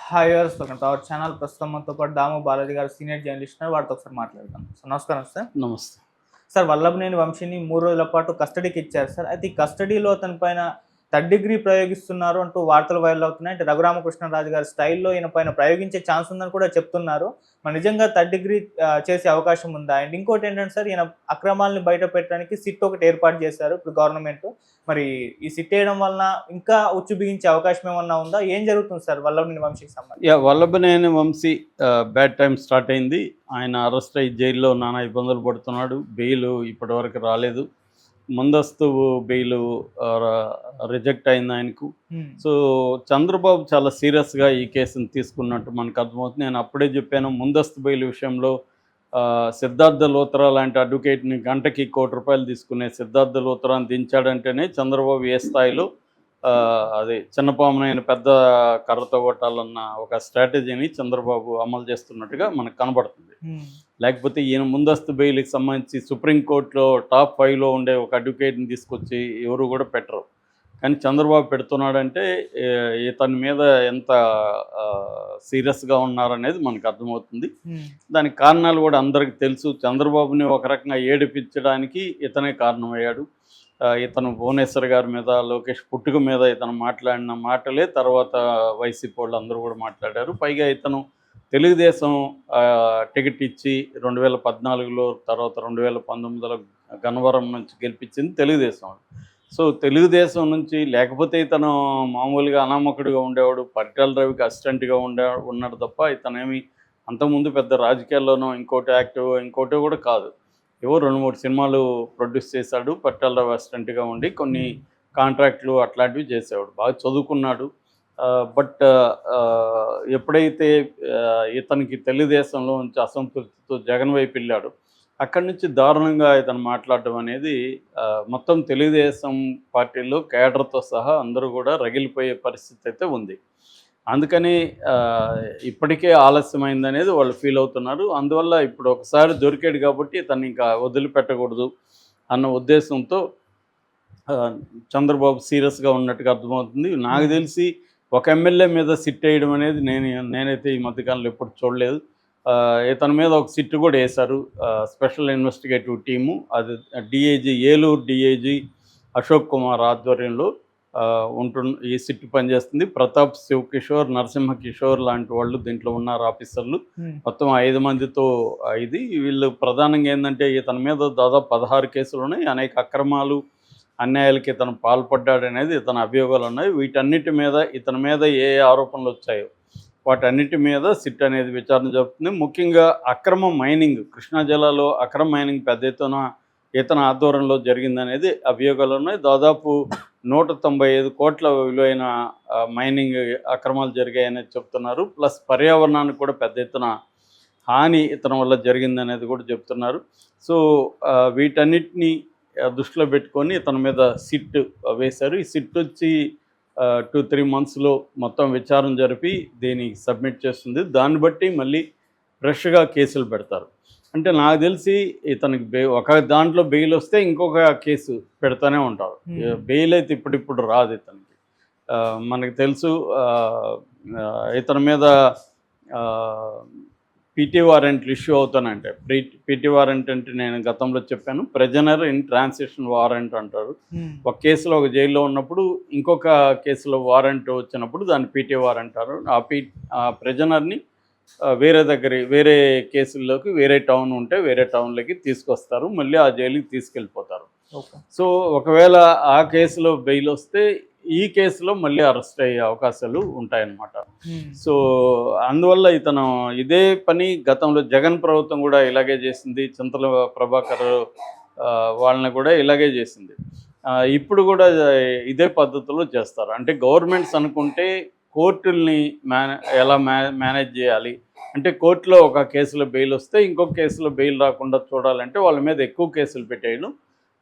Hi viewers, welcome to our channel. ప్రస్తుతం మనతో పాటు దాము బాలాజీ గారు సీనియర్ జర్నలిస్ట్ ఉన్నారు. వారితో ఒకసారి మాట్లాడదాం. సో నమస్కారం సార్. నమస్తే. సార్, వల్లభనేని వంశీని 3 రోజుల పాటు కస్టడీకి ఇచ్చారు సార్. అయితే ఈ కస్టడీలో అతని పైన థర్డ్ డిగ్రీ ప్రయోగిస్తున్నారు అంటూ వార్తలు వైరల్ అవుతున్నాయి. అంటే రఘురామకృష్ణరాజు గారి స్టైల్లో ఈయన పైన ప్రయోగించే ఛాన్స్ ఉందని కూడా చెప్తున్నారు. మరి నిజంగా థర్డ్ డిగ్రీ చేసే అవకాశం ఉందా? అండ్ ఇంకోటి ఏంటంటే సార్, ఈయన అక్రమాలని బయట పెట్టడానికి సిట్ ఒకటి ఏర్పాటు చేశారు ఇప్పుడు గవర్నమెంట్. మరి ఈ సిట్ వేయడం వలన ఇంకా ఉచ్చు బిగించే అవకాశం ఏమన్నా ఉందా? ఏం జరుగుతుంది సార్ వల్లభనేని వంశీకి సంబంధించి? Vallabhaneni Vamsi bad time start అయింది. ఆయన అరెస్ట్ అయ్యి జైల్లో నానా ఇబ్బందులు పడుతున్నాడు. బెయిల్ ఇప్పటి వరకు రాలేదు. ముందస్తు బెయిల్ రిజెక్ట్ అయింది ఆయనకు. సో చంద్రబాబు చాలా సీరియస్గా ఈ కేసును తీసుకున్నట్టు మనకు అర్థమవుతుంది. నేను అప్పుడే చెప్పాను, ముందస్తు బెయిల్ విషయంలో సిద్ధార్థ లూత్రా లాంటి అడ్వకేట్ని గంటకి ₹1,00,00,000 తీసుకునే సిద్ధార్థ లూత్రాని దించాడంటేనే చంద్రబాబు ఏ స్థాయిలో అది చిన్నపామునైన పెద్ద కర్రతో కొట్టాలన్న ఒక స్ట్రాటజీని చంద్రబాబు అమలు చేస్తున్నట్టుగా మనకు కనబడుతుంది. లేకపోతే ఈయన ముందస్తు బెయిల్కి సంబంధించి సుప్రీంకోర్టులో టాప్ 5లో ఉండే ఒక అడ్వకేట్ని తీసుకొచ్చి ఎవరు కూడా పెట్టరు. కానీ చంద్రబాబు పెడుతున్నాడంటే ఇతని మీద ఎంత సీరియస్గా ఉన్నారనేది మనకు అర్థమవుతుంది. దానికి కారణాలు కూడా అందరికీ తెలుసు. చంద్రబాబుని ఒక రకంగా ఏడిపించడానికి ఇతనే కారణమయ్యాడు. ఇతను భువనేశ్వర్ గారి మీద, లోకేష్ పుట్టుక మీద ఇతను మాట్లాడిన మాటలే తర్వాత వైసీపీ వాళ్ళు అందరూ కూడా మాట్లాడారు. పైగా ఇతను తెలుగుదేశం టికెట్ ఇచ్చి 2014లో తర్వాత 2019లో గన్నవరం నుంచి గెలిపించింది తెలుగుదేశం. సో తెలుగుదేశం నుంచి లేకపోతే ఇతను మామూలుగా అనామకుడిగా ఉండేవాడు, పరిటాల రవికి అసిస్టెంట్గా ఉన్నాడు తప్ప ఇతనేమి అంతకుముందు పెద్ద రాజకీయాల్లోనో ఇంకోటో కూడా కాదు. ఏవో 2-3 సినిమాలు ప్రొడ్యూస్ చేశాడు, పరిటాల రవి అసిస్టెంట్గా ఉండి కొన్ని కాంట్రాక్ట్లు అట్లాంటివి చేసేవాడు. బాగా చదువుకున్నాడు. బట్ ఎప్పుడైతే ఇతనికి తెలుగుదేశంలో నుంచి అసంతృప్తితో జగన్ వైపు వెళ్ళాడు, అక్కడి నుంచి దారుణంగా ఇతను మాట్లాడడం అనేది మొత్తం తెలుగుదేశం పార్టీలో కేడర్తో సహా అందరూ కూడా రగిలిపోయే పరిస్థితి అయితే ఉంది. అందుకని ఇప్పటికే ఆలస్యమైందనేది వాళ్ళు ఫీల్ అవుతున్నారు. అందువల్ల ఇప్పుడు ఒకసారి దొరికాడు కాబట్టి ఇతన్ని ఇంకా వదిలిపెట్టకూడదు అన్న ఉద్దేశంతో చంద్రబాబు సీరియస్గా ఉన్నట్టుగా అర్థమవుతుంది. నాకు తెలిసి ఒక ఎమ్మెల్యే మీద సిట్ వేయడం అనేది నేనైతే ఈ మధ్యకాలంలో ఎప్పుడు చూడలేదు. ఇతని మీద ఒక సిట్ కూడా వేశారు, స్పెషల్ ఇన్వెస్టిగేటివ్ టీము. అది ఏలూరు డిఐజీ అశోక్ కుమార్ ఆధ్వర్యంలో ఈ సిట్ పనిచేస్తుంది. ప్రతాప్ శివకిషోర్, నరసింహ కిషోర్ లాంటి వాళ్ళు దీంట్లో ఉన్నారు ఆఫీసర్లు. మొత్తం 5 మందితో ఇది. వీళ్ళు ప్రధానంగా ఏంటంటే ఇతని మీద దాదాపు 16 కేసులు ఉన్నాయి. అనేక అక్రమాలు, అన్యాయాలకి ఇతను పాల్పడ్డాడనేది ఇతని అభియోగాలు ఉన్నాయి. వీటన్నిటి మీద ఇతని మీద ఏ ఆరోపణలు వచ్చాయో వాటన్నిటి మీద సిట్ అనేది విచారణ జరుపుతుంది. ముఖ్యంగా అక్రమ మైనింగ్, కృష్ణా జిల్లాలో అక్రమ మైనింగ్ పెద్ద ఎత్తున ఇతని ఆధ్వర్యంలో జరిగిందనేది అభియోగాలు ఉన్నాయి. దాదాపు 195 కోట్ల విలువైన మైనింగ్ అక్రమాలు జరిగాయనేది చెప్తున్నారు. ప్లస్ పర్యావరణానికి కూడా పెద్ద ఎత్తున హాని ఇతని వల్ల జరిగిందనేది కూడా చెప్తున్నారు. సో వీటన్నిటిని దృష్టిలో పెట్టుకొని ఇతని మీద సిట్ వేశారు. ఈ సిట్ వచ్చి 2-3 మంత్స్లో మొత్తం విచారణ జరిపి దీనికి సబ్మిట్ చేస్తుంది. దాన్ని బట్టి మళ్ళీ ఫ్రెష్గా కేసులు పెడతారు. అంటే నాకు తెలిసి ఇతనికి ఒక దాంట్లో బెయిల్ వస్తే ఇంకొక కేసు పెడతానే ఉంటారు. బెయిల్ అయితే ఇప్పుడిప్పుడు రాదు ఇతనికి. మనకు తెలుసు ఇతని మీద పీటీ వారెంట్లు ఇష్యూ అవుతానంటే, పీటీ వారెంట్ అంటే నేను గతంలో చెప్పాను, ప్రిజనర్ ఇన్ ట్రాన్సిషన్ వారెంట్ అంటారు. ఒక కేసులో ఒక జైల్లో ఉన్నప్పుడు ఇంకొక కేసులో వారెంట్ వచ్చినప్పుడు దాన్ని పీటీ వారెంట్ అంటారు. ఆ ప్రిజనర్ని వేరే కేసుల్లోకి వేరే టౌన్ ఉంటే వేరే టౌన్లోకి తీసుకొస్తారు, మళ్ళీ ఆ జైలుకి తీసుకెళ్ళిపోతారు. సో ఒకవేళ ఆ కేసులో బెయిల్ వస్తే ఈ కేసులో మళ్ళీ అరెస్ట్ అయ్యే అవకాశాలు ఉంటాయన్నమాట. సో అందువల్ల ఇతను ఇదే పని గతంలో జగన్ ప్రభుత్వం కూడా ఇలాగే చేసింది. చింతల ప్రభాకర్ వాళ్ళని కూడా ఇలాగే చేసింది. ఇప్పుడు కూడా ఇదే పద్ధతిలో చేస్తారు. అంటే గవర్నమెంట్స్ అనుకుంటే కోర్టుల్ని ఎలా మేనేజ్ చేయాలి అంటే, కోర్టులో ఒక కేసులో బెయిల్ వస్తే ఇంకొక కేసులో బెయిల్ రాకుండా చూడాలంటే వాళ్ళ మీద ఎక్కువ కేసులు పెట్టేయడం.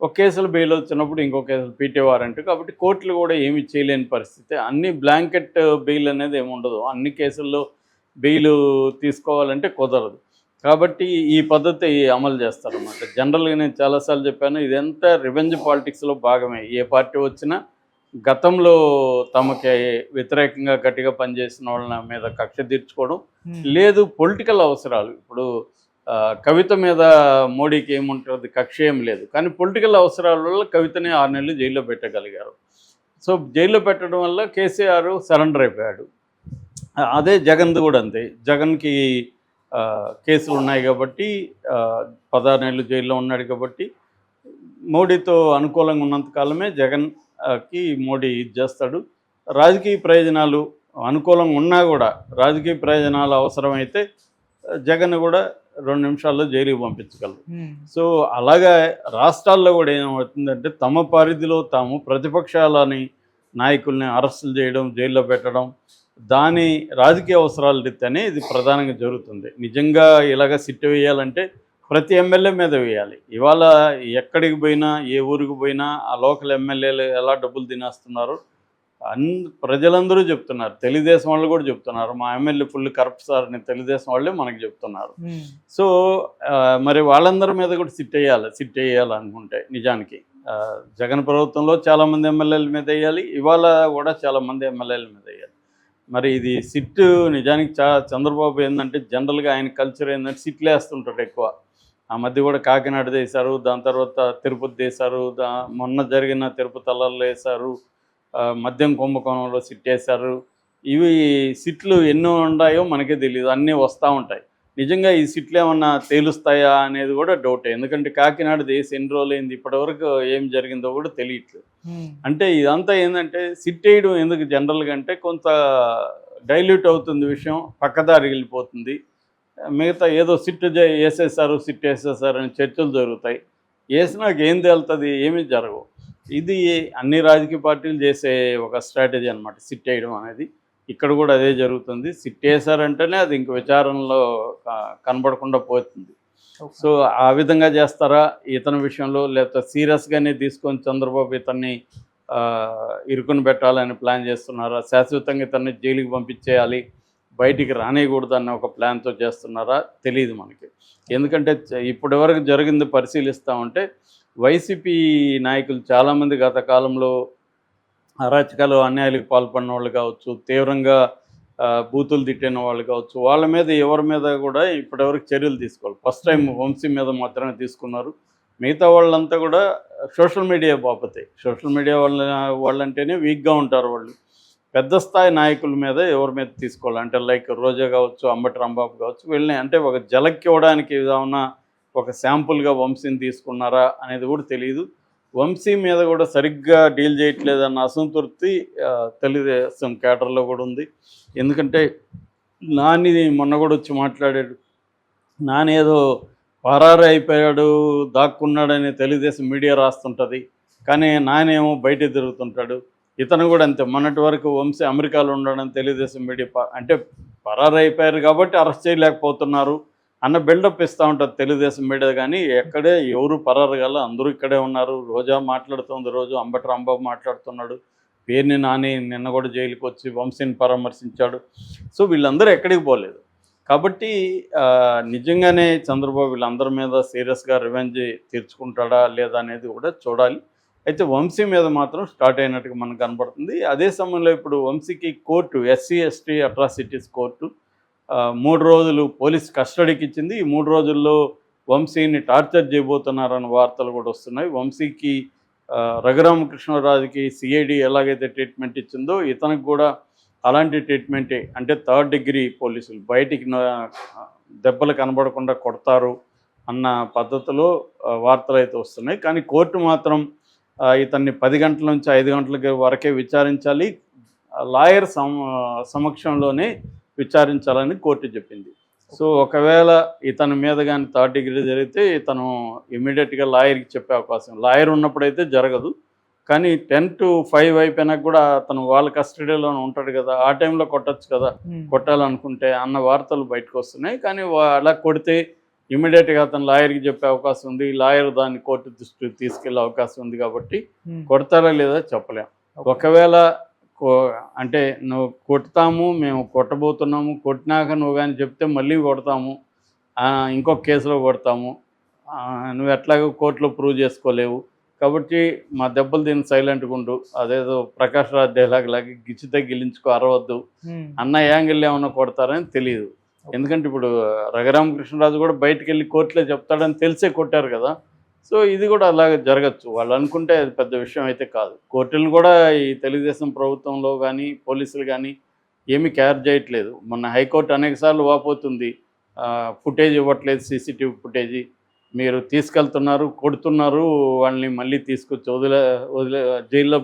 ఒక కేసులో బెయిల్ వచ్చినప్పుడు ఇంకో కేసులు పీటీ వారెంట్. కాబట్టి కోర్టులు కూడా ఏమి చేయలేని పరిస్థితి. అన్ని బ్లాంకెట్ బెయిల్ అనేది ఏమి ఉండదు. అన్ని కేసుల్లో బెయిల్ తీసుకోవాలంటే కుదరదు. కాబట్టి ఈ పద్ధతి అమలు చేస్తారన్నమాట. జనరల్గా నేను చాలాసార్లు చెప్పాను, ఇదంతా రివెంజ్ పాలిటిక్స్లో భాగమే. ఏ పార్టీ వచ్చినా గతంలో తమకి వ్యతిరేకంగా గట్టిగా పనిచేసిన వాళ్ళ మీద కక్ష తీర్చుకోవడం, లేదు పొలిటికల్ అవసరాలు. ఇప్పుడు కవిత మీద మోడీకి ఏముంటుంది, కక్ష ఏం లేదు, కానీ పొలిటికల్ అవసరాల వల్ల కవితని 6 నెలలు జైల్లో పెట్టగలిగారు. సో జైల్లో పెట్టడం వల్ల కేసీఆర్ సరెండర్ అయిపోయాడు. అదే జగన్ది కూడా అంతే. జగన్కి కేసులు ఉన్నాయి కాబట్టి 16 నెలలు జైల్లో ఉన్నాడు కాబట్టి మోడీతో అనుకూలంగా ఉన్నంత కాలమే జగన్కి మోడీ ఇది చేస్తాడు. రాజకీయ ప్రయోజనాలు అనుకూలంగా ఉన్నా కూడా రాజకీయ ప్రయోజనాలు అవసరమైతే జగన్ కూడా 2 నిమిషాల్లో జైలుకి పంపించగలరు. సో అలాగా రాష్ట్రాల్లో కూడా ఏమవుతుందంటే తమ పరిధిలో తాము ప్రతిపక్షాలని నాయకుల్ని అరెస్టులు చేయడం, జైల్లో పెట్టడం, దాని రాజకీయ అవసరాల రీత్యానే ఇది ప్రధానంగా జరుగుతుంది. నిజంగా ఇలాగ సిట్టు వేయాలంటే ప్రతి ఎమ్మెల్యే మీద వేయాలి. ఇవాళ ఎక్కడికి పోయినా, ఏ ఊరికి పోయినా ఆ లోకల్ ఎమ్మెల్యేలు ఎలా డబ్బులు తినేస్తున్నారు ప్రజలందరూ చెప్తున్నారు. తెలుగుదేశం వాళ్ళు కూడా చెప్తున్నారు, మా ఎమ్మెల్యే ఫుల్ కరప్ట్ సార్ అని తెలుగుదేశం వాళ్ళే మనకి చెప్తున్నారు. సో మరి వాళ్ళందరి మీద కూడా సిట్ వేయాలనుకుంటే నిజానికి జగన్ ప్రభుత్వంలో చాలామంది ఎమ్మెల్యేల మీద వేయాలి, ఇవాళ కూడా చాలామంది ఎమ్మెల్యేల మీద వేయాలి. మరి ఇది సిట్టు నిజానికి చంద్రబాబు ఏంటంటే జనరల్గా ఆయన కల్చర్ ఏంటంటే సిట్లు వేస్తుంటాడు ఎక్కువ. ఆ మధ్య కూడా కాకినాడ వేశారు, దాని తర్వాత తిరుపతి వేశారు, మొన్న జరిగిన తిరుపతి అల్లర్లు వేశారు, మద్యం కుంభకోణంలో సిట్ వేశారు. ఇవి సిట్లు ఎన్నో ఉన్నాయో మనకే తెలియదు, అన్నీ వస్తూ ఉంటాయి. నిజంగా ఈ సిట్లు ఏమన్నా తేలుస్తాయా అనేది కూడా డౌటే. ఎందుకంటే కాకినాడ దేశం ఎన్ని రోజులు అయింది, ఇప్పటివరకు ఏం జరిగిందో కూడా తెలియట్లేదు. అంటే ఇదంతా ఏంటంటే సిట్ వేయడం ఎందుకు జనరల్గా అంటే కొంత డైల్యూట్ అవుతుంది విషయం, పక్కదారి వెళ్ళిపోతుంది. మిగతా ఏదో సిట్ వేసేసారు అని చర్చలు జరుగుతాయి. వేసినాక ఏం తేలుతుంది, ఏమీ జరగవు. ఇది అన్ని రాజకీయ పార్టీలు చేసే ఒక స్ట్రాటజీ అనమాట సిట్ వేయడం అనేది. ఇక్కడ కూడా అదే జరుగుతుంది. సిట్ వేసారంటేనే అది ఇంక విచారణలో కనబడకుండా పోతుంది. సో ఆ విధంగా చేస్తారా ఇతని విషయంలో, లేకపోతే సీరియస్గానే తీసుకొని చంద్రబాబు ఇతన్ని ఇరుకుని పెట్టాలని ప్లాన్ చేస్తున్నారా, శాశ్వతంగా ఇతన్ని జైలుకి పంపించేయాలి, బయటికి రానేయకూడదు అన్న ఒక ప్లాన్తో చేస్తున్నారా తెలియదు మనకి. ఎందుకంటే ఇప్పటివరకు జరిగింది పరిశీలిస్తూ ఉంటే వైసీపీ నాయకులు చాలామంది గత కాలంలో అరాచకాలు అన్యాయాలకు పాల్పడిన వాళ్ళు కావచ్చు, తీవ్రంగా బూతులు తిట్టిన వాళ్ళు కావచ్చు, వాళ్ళ మీద ఎవరి మీద కూడా ఇప్పటివరకు చర్యలు తీసుకోవాలి. ఫస్ట్ టైం వంశీ మీద మాత్రమే తీసుకున్నారు. మిగతా వాళ్ళంతా కూడా సోషల్ మీడియా బాపతే. సోషల్ మీడియా వాళ్ళంటేనే వీక్గా ఉంటారు వాళ్ళు. పెద్ద స్థాయి నాయకుల మీద ఎవరి మీద తీసుకోవాలి అంటే లైక్ రోజా కావచ్చు, అంబటి రాంబాబు కావచ్చు, వీళ్ళని అంటే ఒక జలక్కి ఇవ్వడానికి ఏదైనా ఒక శాంపుల్గా వంశీని తీసుకున్నారా అనేది కూడా తెలియదు. వంశీ మీద కూడా సరిగ్గా డీల్ చేయట్లేదన్న అసంతృప్తి తెలుగుదేశం కేడర్లో కూడా ఉంది. ఎందుకంటే నాని మొన్న కూడా వచ్చి మాట్లాడాడు, నాని ఏదో పరారు అయిపోయాడు, దాక్కున్నాడని తెలుగుదేశం మీడియా రాస్తుంటుంది, కానీ నానేమో బయట తిరుగుతుంటాడు. ఇతను కూడా అంతే. మొన్నటి వరకు వంశీ అమెరికాలో ఉండడం తెలుగుదేశం మీడియా అంటే పరారు అయిపోయారు కాబట్టి అరెస్ట్ చేయలేకపోతున్నారు అన్న బిల్డప్ ఇస్తూ ఉంటుంది తెలుగుదేశం మీడియా. కానీ ఎక్కడే ఎవరు పరారు గల, అందరూ ఇక్కడే ఉన్నారు. రోజా మాట్లాడుతుంది, రోజు అంబటి రాంబాబు మాట్లాడుతున్నాడు, పేరుని నాని నిన్న కూడా జైలుకి వచ్చి వంశీని పరామర్శించాడు. సో వీళ్ళందరూ ఎక్కడికి పోలేదు. కాబట్టి నిజంగానే చంద్రబాబు వీళ్ళందరి మీద సీరియస్గా రివెంజ్ తీర్చుకుంటాడా లేదా అనేది కూడా చూడాలి. అయితే వంశీ మీద మాత్రం స్టార్ట్ అయినట్టుగా మనకు కనబడుతుంది. అదే సమయంలో ఇప్పుడు వంశీకి కోర్టు SC/ST అట్రాసిటీస్ కోర్టు 3 రోజులు పోలీస్ కస్టడీకి ఇచ్చింది. ఈ 3 రోజుల్లో వంశీని టార్చర్ చేయబోతున్నారన్న వార్తలు కూడా వస్తున్నాయి. వంశీకి రఘురామకృష్ణరాజుకి CID ఎలాగైతే ట్రీట్మెంట్ ఇచ్చిందో ఇతనికి కూడా అలాంటి ట్రీట్మెంటే. అంటే 3rd డిగ్రీ పోలీసులు బయటికి దెబ్బలు కనబడకుండా కొడతారు అన్న పద్ధతిలో వార్తలు అయితే వస్తున్నాయి. కానీ కోర్టు మాత్రం ఇతన్ని 10 గంటల నుంచి 5 గంటల వరకే విచారించాలి, లాయర్ సమక్షంలోనే విచారించాలని కోర్టు చెప్పింది. సో ఒకవేళ ఇతని మీద కానీ 3rd డిగ్రీ జరిగితే ఇతను ఇమీడియట్గా లాయర్కి చెప్పే అవకాశం, లాయర్ ఉన్నప్పుడైతే జరగదు. కానీ 10 to 5 అయిపోయినాక కూడా అతను వాళ్ళ కస్టడీలోనే ఉంటాడు కదా, ఆ టైంలో కొట్టచ్చు కదా, కొట్టాలనుకుంటే అన్న వార్తలు బయటకు వస్తున్నాయి. కానీ అలా కొడితే ఇమీడియట్గా అతను లాయర్కి చెప్పే అవకాశం ఉంది, లాయర్ దాన్ని కోర్టు దృష్టికి తీసుకెళ్లే అవకాశం ఉంది. కాబట్టి కొడతారా లేదా చెప్పలేం. ఒకవేళ అంటే నువ్వు కొడతాము, మేము కొట్టబోతున్నాము, కొట్టినాక నువ్వు కానీ చెప్తే మళ్ళీ కొడతాము, ఇంకొక కేసులో కొడతాము, నువ్వు ఎట్లాగో కోర్టులో ప్రూవ్ చేసుకోలేవు, కాబట్టి మా దెబ్బలు దీన్ని సైలెంట్గా ఉండు, అదేదో ప్రకాష్ రాజ్ డైలాగ్ లాగా గిచ్చితే గిలించుకో అరవద్దు, అన్న యాంగిల్ ఏమన్నా కొడతారని తెలియదు. ఎందుకంటే ఇప్పుడు రఘురామకృష్ణరాజు కూడా బయటకు వెళ్ళి కోర్టులో చెప్తాడని తెలిసే కొట్టారు కదా. సో ఇది కూడా అలాగే జరగచ్చు. వాళ్ళు అనుకుంటే అది పెద్ద విషయం అయితే కాదు. కోర్టులను కూడా ఈ తెలుగుదేశం ప్రభుత్వంలో కానీ పోలీసులు కానీ ఏమీ కేర్ చేయట్లేదు. మొన్న హైకోర్టు అనేకసార్లు వాపోతుంది, ఫుటేజ్ ఇవ్వట్లేదు, సీసీటీవీ ఫుటేజీ మీరు తీసుకెళ్తున్నారు, కొడుతున్నారు, వాళ్ళని మళ్ళీ తీసుకొచ్చి వదిలే జైల్లో